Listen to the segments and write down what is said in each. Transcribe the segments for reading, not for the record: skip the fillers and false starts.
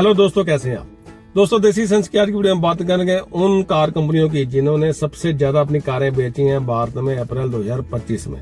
Hello दोस्तों, कैसे हैं आप। दोस्तों, देसी सेंस की आज की वीडियो में बात करेंगे उन कार कंपनियों की जिन्होंने सबसे ज्यादा अपनी कारें बेची हैं भारत में अप्रैल 2025 में।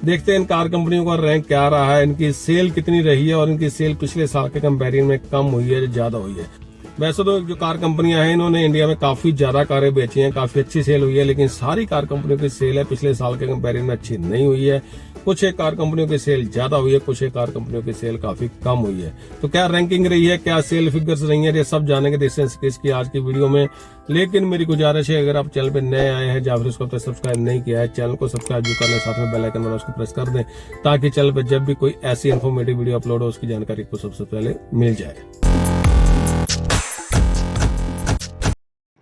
देखते हैं इन कार कंपनियों का रैंक क्या रहा है, इनकी सेल कितनी रही है और इनकी सेल पिछले साल के कंपेरिजन में कम हुई है या ज्यादा हुई है। वैसे तो जो कार कंपनियां हैं इन्होंने इंडिया में काफी ज्यादा कारें बेची हैं, काफी अच्छी सेल हुई है, लेकिन सारी कार कंपनियों की सेल है पिछले साल के कंपेरिजन में अच्छी नहीं हुई है। कुछ एक कार कंपनियों की सेल ज्यादा हुई है, कुछ एक कार कंपनियों की सेल काफी कम हुई है। तो क्या रैंकिंग रही है, क्या सेल फिगर्स रही है, ये सब जानेंगे देसी सेंस की आज की वीडियो में। लेकिन मेरी गुजारिश है, अगर आप चैनल पे नए आए हैं या फिर उसको अब तक सब्सक्राइब नहीं किया है, चैनल को सब्सक्राइब जो कर लें, साथ में बेल आइकन वाला उसको प्रेस कर दें, ताकि चैनल पे जब भी कोई ऐसी इन्फॉर्मेटिव वीडियो अपलोड हो उसकी जानकारी को सबसे पहले मिल जाए।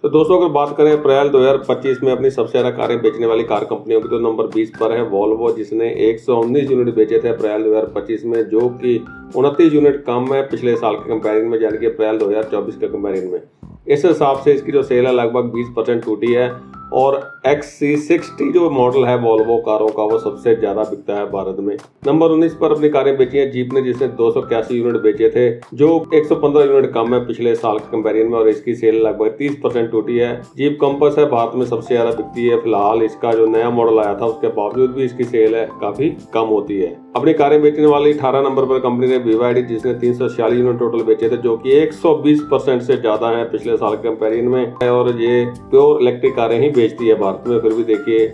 तो दोस्तों, अगर बात करें अप्रैल 2025 में अपनी सबसे ज्यादा कारें बेचने वाली कार कंपनियों की, तो नंबर 20 पर है वॉल्वो, जिसने 119 यूनिट बेचे थे अप्रैल 2025 में, जो कि 29 यूनिट कम है पिछले साल के कंपेरिजन में, यानी कि अप्रैल 2024 के कंपेरिजन में। इस हिसाब से इसकी जो सेल है लगभग 20% टूटी है। और XC60 जो मॉडल है वॉल्वो कारों का, वो सबसे ज्यादा बिकता है भारत में। नंबर 19 पर अपनी कारें बेची है जीप ने, जिसने 281 यूनिट बेचे थे, जो 115 यूनिट कम है पिछले साल के कंपेरिजन में, और इसकी सेल लगभग 30% टूटी है। जीप कंपस है भारत में सबसे ज्यादा बिकती है। फिलहाल इसका जो नया मॉडल आया था उसके बावजूद भी इसकी सेल है काफी कम होती है। अपनी कारें बेचने वाली 18 नंबर पर कंपनी ने BYD, जिसने 346 यूनिट टोटल बेचे थे, जो कि 120% से ज्यादा है पिछले साल के कंपेरिजन में, और ये प्योर इलेक्ट्रिक कारें ही बेचती है भारत में। फिर भी देखिए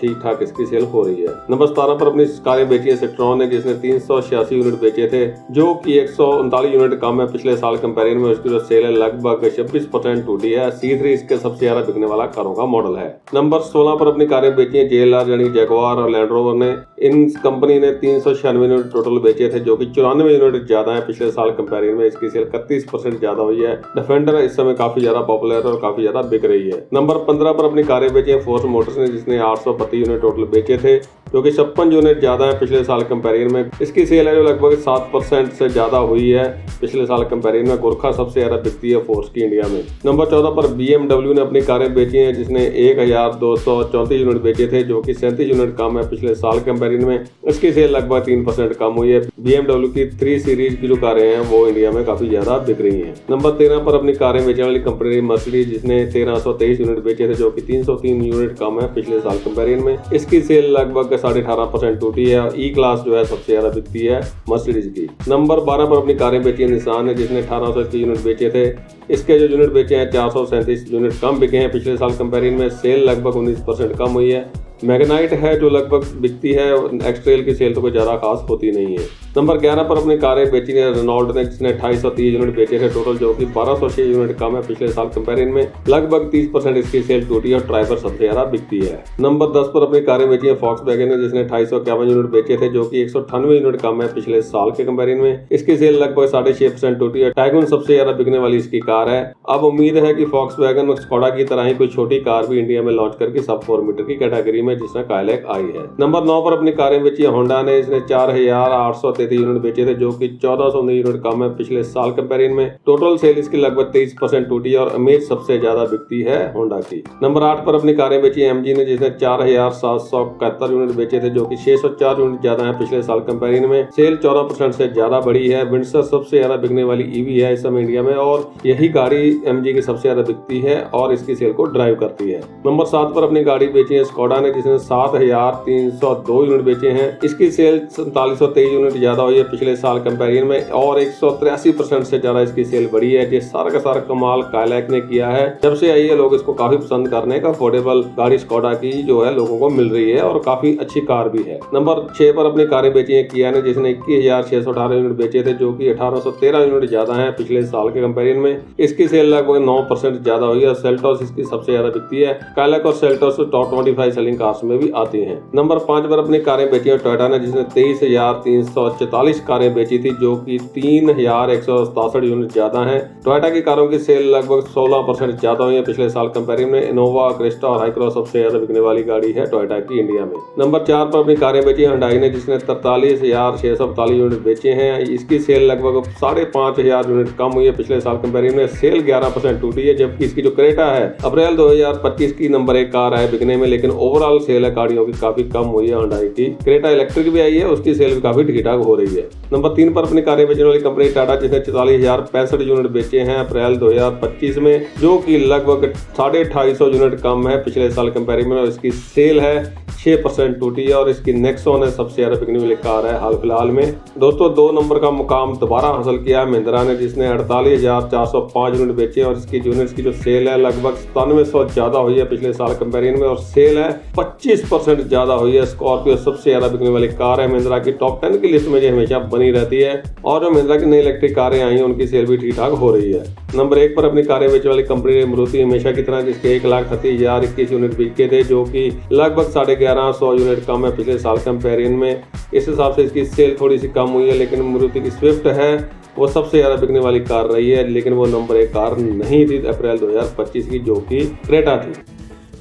ठीक ठाक इसकी सेल हो रही है। नंबर 17 पर अपनी कारें बेची है सेक्ट्रॉन ने, जिसने 386 यूनिट बेचे थे, जो कि 139 यूनिट कम है पिछले साल कंपेरिजन में। उसकी जो सेल है लगभग 26% टूटी है। C3 इसके सबसे ज्यादा बिकने वाला कारों का मॉडल है। नंबर 16 पर अपनी कारें बेची है JLR यानी जगुआर और लैंड रोवर ने। इन कंपनी ने 396 यूनिट टोटल बेचे थे, जो कि 94 यूनिट ज्यादा है पिछले साल कंपेरिजन में। इसकी सेल 31% ज्यादा हुई है। डिफेंडर इस समय काफी ज्यादा पॉपुलर और काफी ज्यादा बिक रही है। नंबर 15 पर अपनी कारें बेची है फोर्स मोटर्स ने, जिसने 832 यूनिट टोटल बेचे थे, जो कि 56 यूनिट ज्यादा है पिछले साल कंपेरिजन में। इसकी सेल है जो लगभग 7% से ज्यादा हुई है पिछले साल कंपेरिजन में। गोरखा सबसे ज्यादा बिकती है फोर्स की इंडिया में। नंबर 14 पर BMW ने अपनी कारें बेची हैं, जिसने 1234 यूनिट बेचे थे, जो कि 37 यूनिट कम है पिछले साल कंपेरिजन में। इसकी सेल लगभग 3% कम हुई है। BMW की 3 सीरीज की जो कारें हैं वो इंडिया में काफी ज्यादा बिक रही हैं। नंबर 13 पर अपनी कारें बेचने वाली कंपनी मर्सिडीज, जिसने 1323 यूनिट बेचे थे, जो कि 303 यूनिट कम है पिछले साल कंपेरिजन में। इसकी सेल लगभग 18.5% टूटी है। और E क्लास जो है सबसे ज्यादा बिकती है मर्सिडीज की। नंबर 12 पर अपनी कारें बेची है निसान ने, जिसने 1880 यूनिट बेचे थे। इसके जो यूनिट बेचे हैं 437 यूनिट कम बिके हैं पिछले साल कंपेरिजन में। सेल लगभग 19% कम हुई है। मैग्नाइट है जो लगभग बिकती है, एक्सट्रेल की सेल तो कोई ज्यादा खास होती नहीं है। नंबर 11 पर अपनी कारें बेची है रेनॉल्ट ने, जिसने 2830 यूनिट बेचे थे टोटल, जो कि 1206 यूनिट कम है पिछले साल कंपेरिजन में। लगभग 30% इसकी सेल टूटी है और ड्राइवर सबसे ज्यादा बिकती है। नंबर 10 पर अपनी कारें बेची है फॉक्सवैगन ने, जिसने 2851 यूनिट बेचे थे, जो कि 198 यूनिट कम है पिछले साल के कंपेरिजन में। इसकी सेल लगभग 6.5% टूटी है। टाइगून सबसे ज्यादा बिकने वाली इसकी कार है। अब उम्मीद है कि फॉक्सवैगन स्कोडा की तरह ही कोई छोटी कार भी इंडिया में लॉन्च करके सब 4 मीटर की कैटेगरी में, जिसमें काइलैक आई है। नंबर 9 पर अपनी कारें बेची है होंडा ने, इसने 4833 यूनिट बेचे थे, जो कि 1419 यूनिट कम है पिछले साल कंपेरिजन में। टोटल सेल इसकी लगभग 23% टूटी है और अमेज सबसे ज्यादा बिकती है होंडा की। नंबर 8 पर अपनी कारें बेची है MG ने, जिसने 4771 यूनिट बेचे थे, जो कि 604 यूनिट ज्यादा है पिछले साल कंपेरिजन में। सेल 14% से ज्यादा बढ़ी है। विंडसर सबसे ज्यादा बिकने वाली EV है इस समय इंडिया में, और यही गाड़ी MG की सबसे ज्यादा बिकती है और इसकी सेल को ड्राइव करती है। नंबर 7 पर अपनी गाड़ी बेची है स्कोडा ने, जिसने 7302 यूनिट बेचे हैं। इसकी सेल 4723 यूनिट ज्यादा हुई है पिछले साल कंपेरिजन में, और 183% से ज्यादा इसकी सेल बढ़ी है। ये सारा का सारा कमाल काइलैक ने किया है। जब से आई है लोग इसको काफी पसंद करने, का अफोर्डेबल गाड़ी स्कोडा की जो है लोगों को मिल रही है और काफी अच्छी कार भी है। नंबर 6 पर अपनी कारें बेची है किया ने, जिसने 21,618 यूनिट बेचे थे, जो कि 1813 यूनिट ज्यादा है पिछले साल के कंपेरिजन में। इसकी सेल लगभग 9% ज्यादा हुई है। सेल्टोस इसकी सबसे ज्यादा बिकती है। काइलैक और सेल्टोस टॉप 25 सेलिंग कार्स में भी आती हैं। नंबर 5 पर अपनी कारें बेची है टोयोटा ने, जिसने 23,344 कारें बेची थी, जो कि 3,167 यूनिट ज्यादा है। टोयोटा की कारों की सेल लगभग 16% ज्यादा हुई है पिछले साल कंपेरिजन में। इनोवा, क्रिस्टा और हाईक्रॉस सबसे ज्यादा बिकने वाली गाड़ी है टोयोटा की इंडिया में। नंबर 4 पर अपनी कारें बेची है हुंडई ने, जिसने 43,642 यूनिट बेचे हैं। इसकी सेल लगभग 5,500 यूनिट कम हुई है पिछले साल कंपेरिजन में। सेल 11% टूटी है, जबकि इसकी जो क्रेटा है अप्रैल 2025 की नंबर 1 कार है बिकने में, लेकिन ओवरऑल सेल है गाड़ियों की काफी कम हुई है हुंडई की। क्रेटा इलेक्ट्रिक भी आई है, उसकी सेल भी काफी ठीक ठाक हो रही है। नंबर 3 पर अपनी कारें बेचने वाली कंपनी टाटा, जिसने 44,065 यूनिट बेचे हैं अप्रैल 2025 में, जो कि लगभग 250 यूनिट कम है पिछले साल कंपेरिजन में, और इसकी सेल है 6% टूटी है और इसकी नेक्सॉन है सबसे ज्यादा बिकने वाली कार है हाल फिलहाल में। दोस्तों 2 नंबर का मुकाम दोबारा हासिल किया है महिंद्रा ने, जिसने 48,405 यूनिट बेचे और इसकी यूनिट्स की जो सेल है लगभग 9700 ज्यादा हुई है पिछले साल कंपेरिजन में, और सेल है 25% ज्यादा हुई है। स्कॉर्पियो सबसे ज्यादा बिकने वाली कार है महिंद्रा की, टॉप 10 की लिस्ट में जो हमेशा बनी रहती है, और जो महिंद्रा की नई इलेक्ट्रिक कारें आई हैं उनकी सेल भी ठीक ठाक हो रही है। नंबर 1 पर अपनी कारें बेचने वाली कंपनी मारुति हमेशा की तरह, जिसके 1,38,021 यूनिट बिके थे, जो कि लगभग 1150 यूनिट कम है पिछले साल कंपेरिजन में। इस हिसाब से इसकी सेल थोड़ी सी कम हुई है, लेकिन मारुति की स्विफ्ट है वो सबसे ज्यादा बिकने वाली कार रही है, लेकिन वो नंबर 1 कार नहीं थी अप्रैल 2025 की, जो कि क्रेटा थी।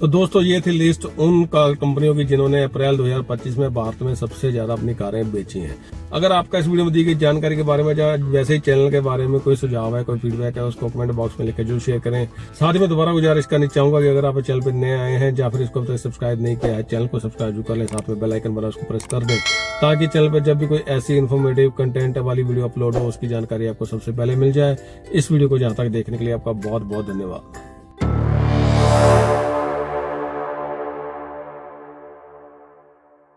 तो दोस्तों ये थी लिस्ट उन कार कंपनियों की जिन्होंने अप्रैल 2025 में भारत में सबसे ज्यादा अपनी कारें बेची हैं। अगर आपका इस वीडियो में दी गई जानकारी के बारे में या वैसे ही चैनल के बारे में कोई सुझाव है, कोई फीडबैक है, उसको कमेंट बॉक्स में लिखकर जरूर शेयर करें। साथ ही मैं दोबारा गुजारिश करनी चाहूंगा कि अगर आप चैनल पर नए आए हैं या फिर इसको अब तक सब्सक्राइब नहीं किया है, चैनल को सब्सक्राइब जरूर कर लें, साथ में बेल आइकन बना उसको प्रेस कर दें, ताकि चैनल पर जब भी कोई ऐसी इन्फॉर्मेटिव कंटेंट वाली वीडियो अपलोड हो उसकी जानकारी आपको सबसे पहले मिल जाए। इस वीडियो को जहां तक देखने के लिए आपका बहुत बहुत धन्यवाद।